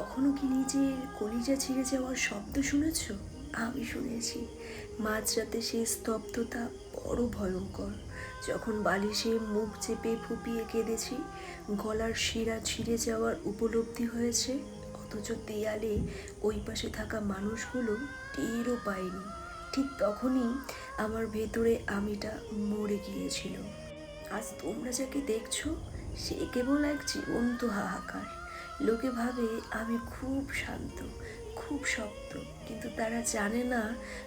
কখনো কি নিজের কলিজা ছিঁড়ে যাওয়ার শব্দ শুনেছ? আমি শুনেছি। মাঝরাতে সেই স্তব্ধতা বড় ভয়ঙ্কর। যখন বালিশে মুখ চেপে ফুপিয়ে কেঁদেছি, গলার শিরা ছিঁড়ে যাওয়ার উপলব্ধি হয়েছে, অথচ দেয়ালে ওই পাশে থাকা মানুষগুলো টেরও পায়নি। ঠিক তখনই আমার ভেতরে আমিটা মরে গিয়েছিল। আজ তোমরা যাকে দেখছো, সে কেবল এক জীবন্ত হাহাকার। লোকে ভাবে আমি খুব শান্ত, খুব শক্ত, কিন্তু তারা জানে না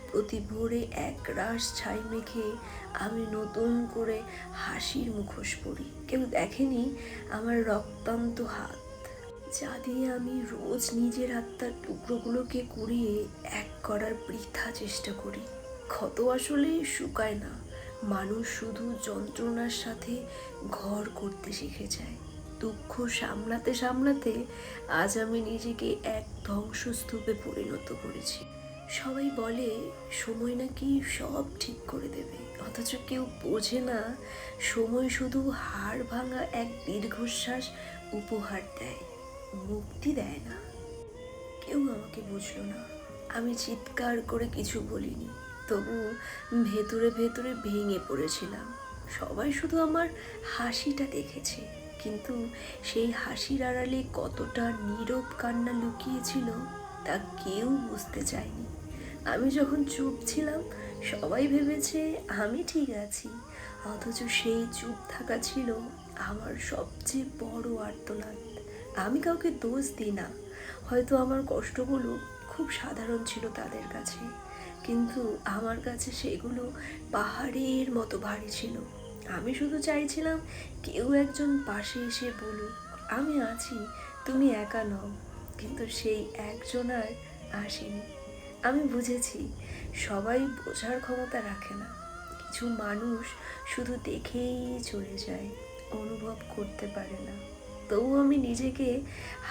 প্রতি ভোরে এক রাশ ছাই মেখে আমি নতুন করে হাসির মুখোশ পরি। কেউ দেখেনি আমার রক্তান্ত হাত, যা দিয়ে আমি রোজ নিজের আত্মার টুকরোগুলোকে কুড়িয়ে এক করার বৃথা চেষ্টা করি। ক্ষত আসলে শুকায় না, মানুষ শুধু যন্ত্রণার সাথে ঘর করতে শিখে যায়। দুঃখ সামলাতে সামলাতে আজ আমি নিজেকে এক ধ্বংসস্তূপে পরিণত করেছি। সবাই বলে সময় নাকি সব ঠিক করে দেবে, অথচ কেউ বোঝে না সময় শুধু হাড় ভাঙা এক দীর্ঘশ্বাস উপহার দেয়, মুক্তি দেয় না। কেউ আমাকে বুঝলো না। আমি চিৎকার করে কিছু বলিনি, তবু ভেতরে ভেতরে ভেঙে পড়েছিলাম। সবাই শুধু আমার হাসিটা দেখেছে, কিন্তু সেই হাসির আড়ালে কতটা নীরব কান্না লুকিয়েছিল তা কেউ বুঝতে চায়নি। আমি যখন চুপ ছিলাম, সবাই ভেবেছে আমি ঠিক আছি, অথচ সেই চুপ থাকা ছিল আমার সবচেয়ে বড় আর্তনাদ। আমি কাউকে দোষ দিই না, হয়তো আমার কষ্টগুলো খুব সাধারণ ছিল তাদের কাছে, কিন্তু আমার কাছে সেগুলো পাহাড়ের মতো ভারী ছিল। আমি শুধু চাইছিলাম কেউ একজন পাশে এসে বলুক আমি আছি, তুমি একা নও। কিন্তু সেই একজন আর আসেনি। আমি বুঝেছি সবাই বোঝার ক্ষমতা রাখে না। কিছু মানুষ শুধু দেখেই চলে যায়, অনুভব করতে পারে না। তবু আমি নিজেকে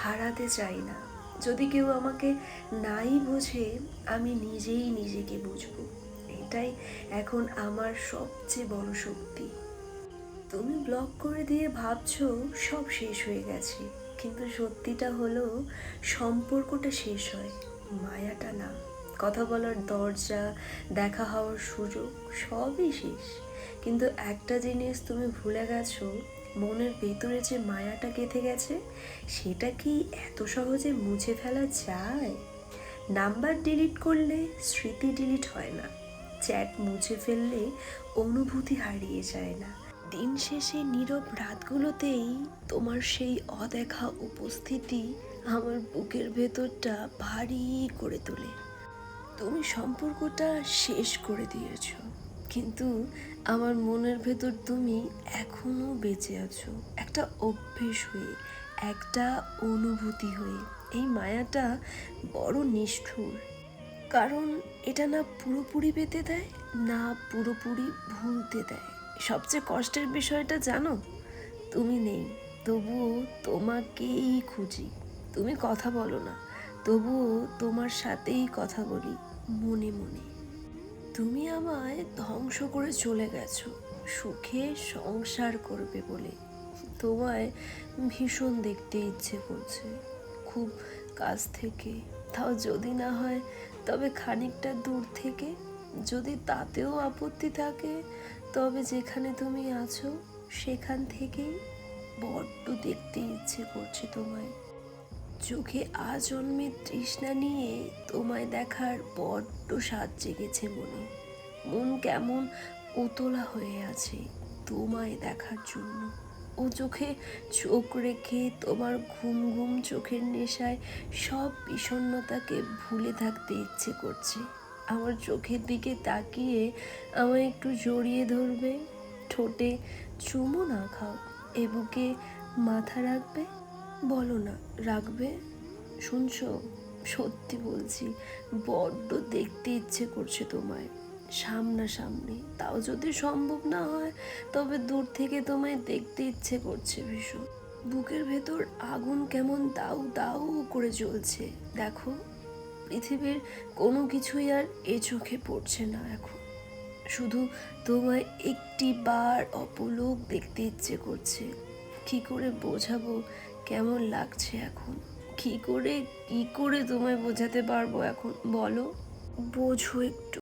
হারাতে চাই না। যদি কেউ আমাকে নাই বোঝে, আমি নিজেই নিজেকে বুঝবো। এটাই এখন আমার সবচেয়ে বড় শক্তি। তুমি ব্লক করে দিয়ে ভাবছো সব শেষ হয়ে গেছে, কিন্তু সত্যিটা হলো সম্পর্কটা শেষ হয়, মায়াটা না। কথা বলার দরজা, দেখা হওয়ার সুযোগ সবই শেষ। কিন্তু একটা জিনিস তুমি ভুলে গেছো, মনের ভেতরে যে মায়াটা গেঁথে গেছে, সেটা কি এত সহজে মুছে ফেলা যায়? নাম্বার ডিলিট করলে স্মৃতি ডিলিট হয় না, চ্যাট মুছে ফেললে অনুভূতি হারিয়ে যায় না। দিন শেষে নীরব রাতগুলোতেই তোমার সেই অদেখা উপস্থিতি আমার বুকের ভেতরটা ভারী করে তোলে। তুমি সম্পর্কটা শেষ করে দিয়েছ, কিন্তু আমার মনের ভেতর তুমি এখনো বেঁচে আছো, একটা অভ্যেস হয়ে, একটা অনুভূতি হয়ে। এই মায়াটা বড় নিষ্ঠুর, কারণ এটা না পুরোপুরি পেতে দেয়, না পুরোপুরি ভুলতে দেয়। সবচেয়ে কষ্টের বিষয়টা জানো, তুমি নেই, তবুও তোমাকেই খুঁজি। তুমি কথা বলো না, তবুও তোমার সাথেই কথা বলি মনে মনে। তুমি আমায় ধ্বংস করে চলে গেছো সুখে সংসার করবে বলে। তোমায় ভীষণ দেখতে ইচ্ছে করছে, খুব কাছ থেকে, তাও যদি না হয় তবে খানিকটা দূর থেকে। যদি তাতেও আপত্তি থাকে, তবে যেখানে তুমি আছো সেখান থেকেই। বড্ড দেখতে ইচ্ছে করছে তোমায়, চোখে আজন্মের তৃষ্ণা নিয়ে তোমায় দেখার বড্ড স্বাদ জেগেছে মনে। মন কেমন উতলা হয়ে আছে তোমায় দেখার জন্য। ও চোখে চোখ রেখে তোমার ঘুম ঘুম চোখের নেশায় সব বিষণ্ণতাকে ভুলে থাকতে ইচ্ছে করছে। আমার চোখের দিকে তাকিয়ে আমায় একটু জড়িয়ে ধরবে, ঠোঁটে চুমু না খাও, এ বুকে মাথা রাখবে। বলো না রাখবে? শুনছো, সত্যি বলছি, বড্ড দেখতে ইচ্ছে করছে তোমায় সামনাসামনি। তাও যদি সম্ভব না হয়, তবে দূর থেকে তোমায় দেখতে ইচ্ছে করছে ভীষণ। বুকের ভেতর আগুন কেমন দাউ দাউ করে জ্বলছে। দেখো, পৃথিবীর কোনো কিছুই আর এ চোখে পড়ছে না এখন। শুধু তোমায় একটি বার অপলক দেখতে ইচ্ছে করছে। কি করে বোঝাবো কেমন লাগছে এখন? কি করে তোমায় বোঝাতে পারবো এখন বলো? বোঝো একটু।